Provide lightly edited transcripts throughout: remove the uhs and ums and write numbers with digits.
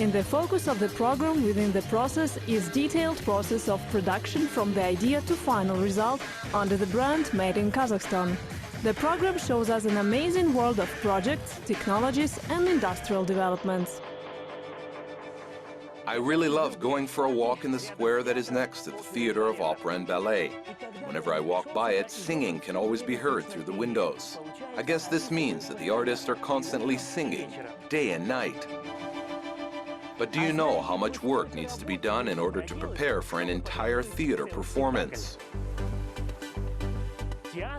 In the focus of the program within the process is detailed process of production from the idea to final result under the brand Made in Kazakhstan. The program shows us an amazing world of projects, technologies and industrial developments. I really love going for a walk in the square that is next to the Theater of Opera and Ballet. Whenever I walk by it, singing can always be heard through the windows. I guess this means that the artists are constantly singing, day and night. But do you know how much work needs to be done in order to prepare for an entire theater performance?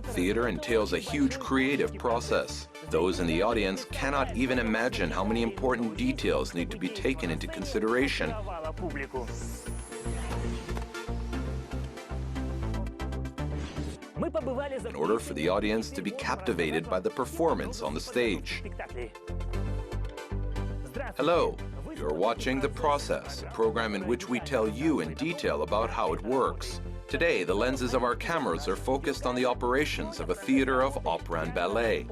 Theater entails a huge creative process. Those in the audience cannot even imagine how many important details need to be taken into consideration. In order for the audience to be captivated by the performance on the stage. Hello, you're watching The Process, a program in which we tell you in detail about how it works. Today, the lenses of our cameras are focused on the operations of a theater of opera and ballet.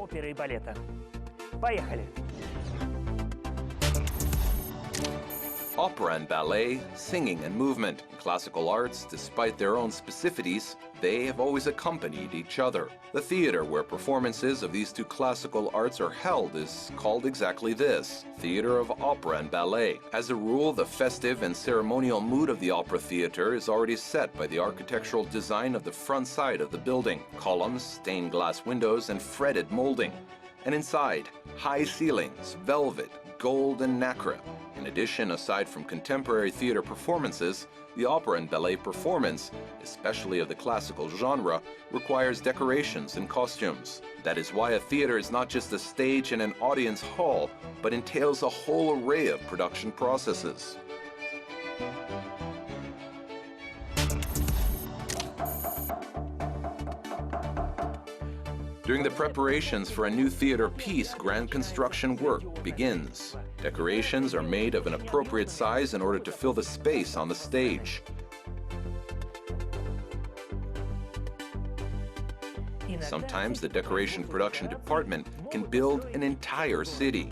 Opera and ballet, singing and movement, and classical arts, despite their own specificities, they have always accompanied each other. The theater where performances of these two classical arts are held is called exactly this, Theater of Opera and Ballet. As a rule, the festive and ceremonial mood of the opera theater is already set by the architectural design of the front side of the building, columns, stained glass windows, and fretted molding. And inside, high ceilings, velvet, gold, and nacre. In addition, aside from contemporary theater performances, the opera and ballet performance, especially of the classical genre, requires decorations and costumes. That is why a theater is not just a stage and an audience hall, but entails a whole array of production processes. During the preparations for a new theater piece, grand construction work begins. Decorations are made of an appropriate size in order to fill the space on the stage. Sometimes the decoration production department can build an entire city.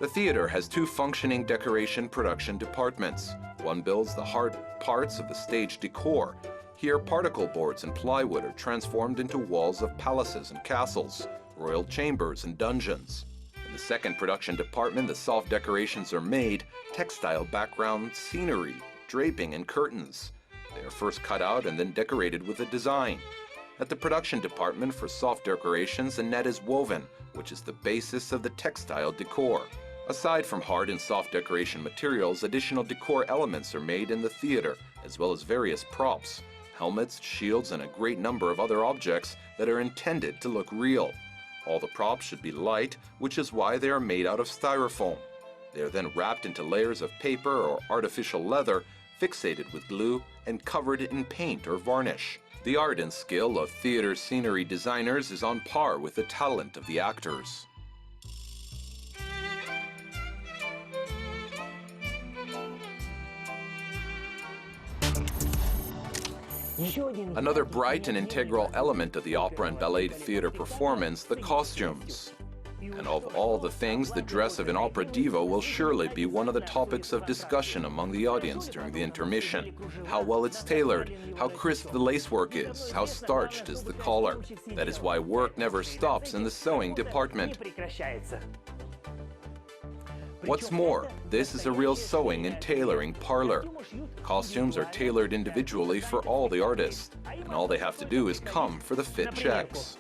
The theater has two functioning decoration production departments. One builds the hard parts of the stage decor. Here, particle boards and plywood are transformed into walls of palaces and castles, royal chambers and dungeons. In the second production department, the soft decorations are made, textile background, scenery, draping, and curtains. They are first cut out and then decorated with a design. At the production department for soft decorations, a net is woven, which is the basis of the textile decor. Aside from hard and soft decoration materials, additional decor elements are made in the theater, as well as various props. Helmets, shields, and a great number of other objects that are intended to look real. All the props should be light, which is why they are made out of styrofoam. They are then wrapped into layers of paper or artificial leather, fixated with glue, and covered in paint or varnish. The art and skill of theater scenery designers is on par with the talent of the actors. Another bright and integral element of the opera and ballet theater performance, the costumes. And of all the things, the dress of an opera diva will surely be one of the topics of discussion among the audience during the intermission. How well it's tailored, how crisp the lacework is, how starched is the collar. That is why work never stops in the sewing department. What's more, this is a real sewing and tailoring parlor. Costumes are tailored individually for all the artists, and all they have to do is come for the fit checks.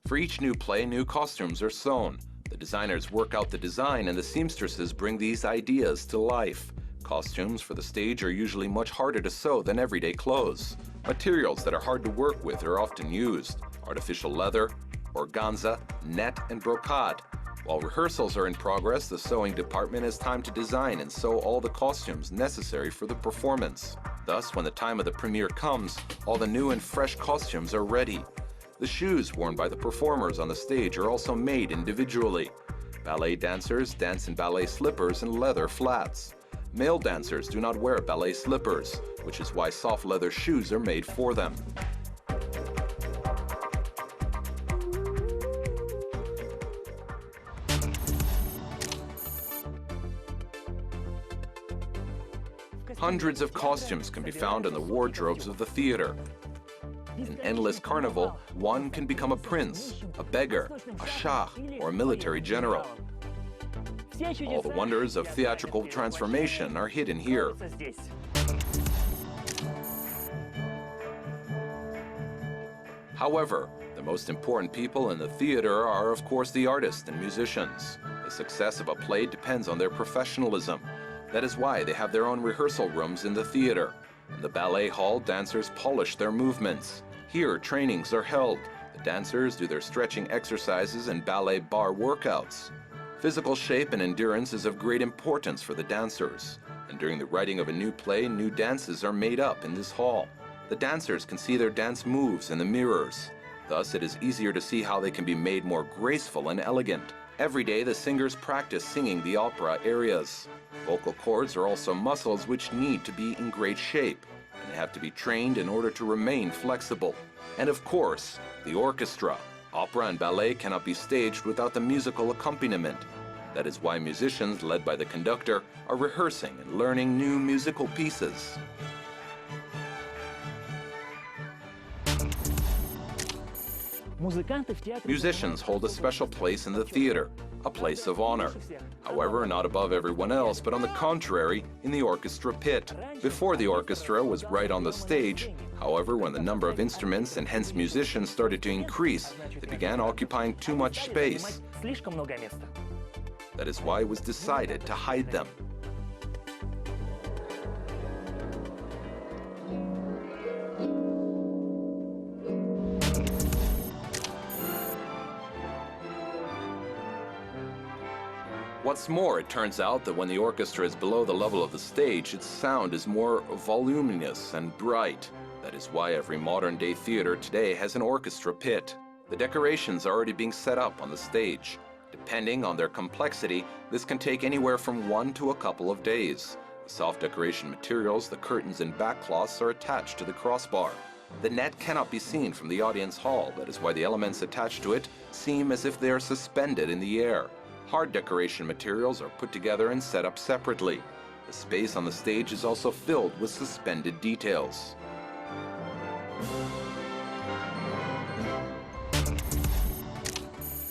For each new play, new costumes are sewn. The designers work out the design and the seamstresses bring these ideas to life. Costumes for the stage are usually much harder to sew than everyday clothes. Materials that are hard to work with are often used: artificial leather, organza, net, and brocade. While rehearsals are in progress, the sewing department has time to design and sew all the costumes necessary for the performance. Thus, when the time of the premiere comes, all the new and fresh costumes are ready. The shoes worn by the performers on the stage are also made individually. Ballet dancers dance in ballet slippers and leather flats. Male dancers do not wear ballet slippers, which is why soft leather shoes are made for them. Hundreds of costumes can be found in the wardrobes of the theater. In endless carnival, one can become a prince, a beggar, a shah, or a military general. All the wonders of theatrical transformation are hidden here. However, the most important people in the theater are, of course, the artists and musicians. The success of a play depends on their professionalism. That is why they have their own rehearsal rooms in the theater. In the ballet hall, dancers polish their movements. Here, trainings are held. The dancers do their stretching exercises and ballet bar workouts. Physical shape and endurance is of great importance for the dancers. And during the writing of a new play, new dances are made up in this hall. The dancers can see their dance moves in the mirrors. Thus, it is easier to see how they can be made more graceful and elegant. Every day, the singers practice singing the opera arias. Vocal cords are also muscles which need to be in great shape, and they have to be trained in order to remain flexible. And of course, the orchestra. Opera and ballet cannot be staged without the musical accompaniment. That is why musicians, led by the conductor, are rehearsing and learning new musical pieces. Musicians hold a special place in the theater, a place of honor. However, not above everyone else, but on the contrary, in the orchestra pit. Before the orchestra was right on the stage, however, when the number of instruments and hence musicians started to increase, they began occupying too much space. That is why it was decided to hide them. What's more, it turns out that when the orchestra is below the level of the stage, its sound is more voluminous and bright. That is why every modern-day theater today has an orchestra pit. The decorations are already being set up on the stage. Depending on their complexity, this can take anywhere from 1 to a couple of days. The soft decoration materials, the curtains and backcloths are attached to the crossbar. The net cannot be seen from the audience hall. That is why the elements attached to it seem as if they are suspended in the air. Hard decoration materials are put together and set up separately. The space on the stage is also filled with suspended details.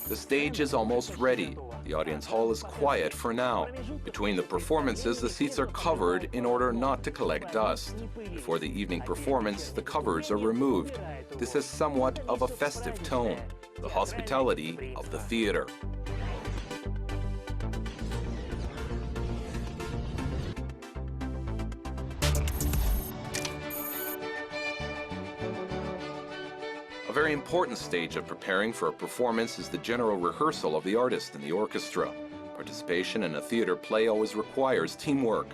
The stage is almost ready. The audience hall is quiet for now. Between the performances, the seats are covered in order not to collect dust. Before the evening performance, the covers are removed. This has somewhat of a festive tone, the hospitality of the theater. A very important stage of preparing for a performance is the general rehearsal of the artist and the orchestra. Participation in a theater play always requires teamwork.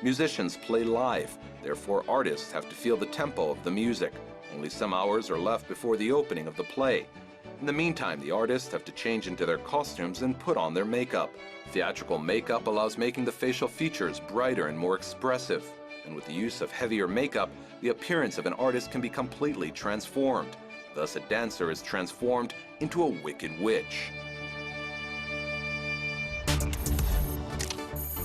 Musicians play live, therefore artists have to feel the tempo of the music. Only some hours are left before the opening of the play. In the meantime, the artists have to change into their costumes and put on their makeup. Theatrical makeup allows making the facial features brighter and more expressive. And with the use of heavier makeup, the appearance of an artist can be completely transformed. Thus, a dancer is transformed into a wicked witch.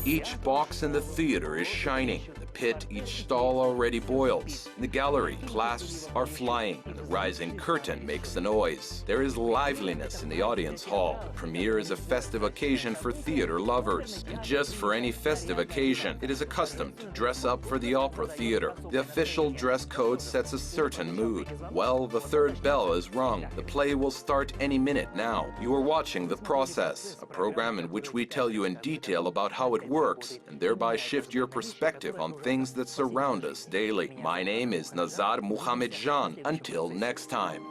Each box in the theater is shining. In the pit, each stall already boils. In the gallery, clasps are flying, and the rising curtain makes a noise. There is liveliness in the audience hall. The premiere is a festive occasion for theater lovers. And just for any festive occasion, it is accustomed to dress up for the opera theater. The official dress code sets a certain mood. Well, the third bell is rung. The play will start any minute now. You are watching The Process, a program in which we tell you in detail about how it works and thereby shift your perspective on things that surround us daily. My name is Nazar Muhammadjan. Until next time.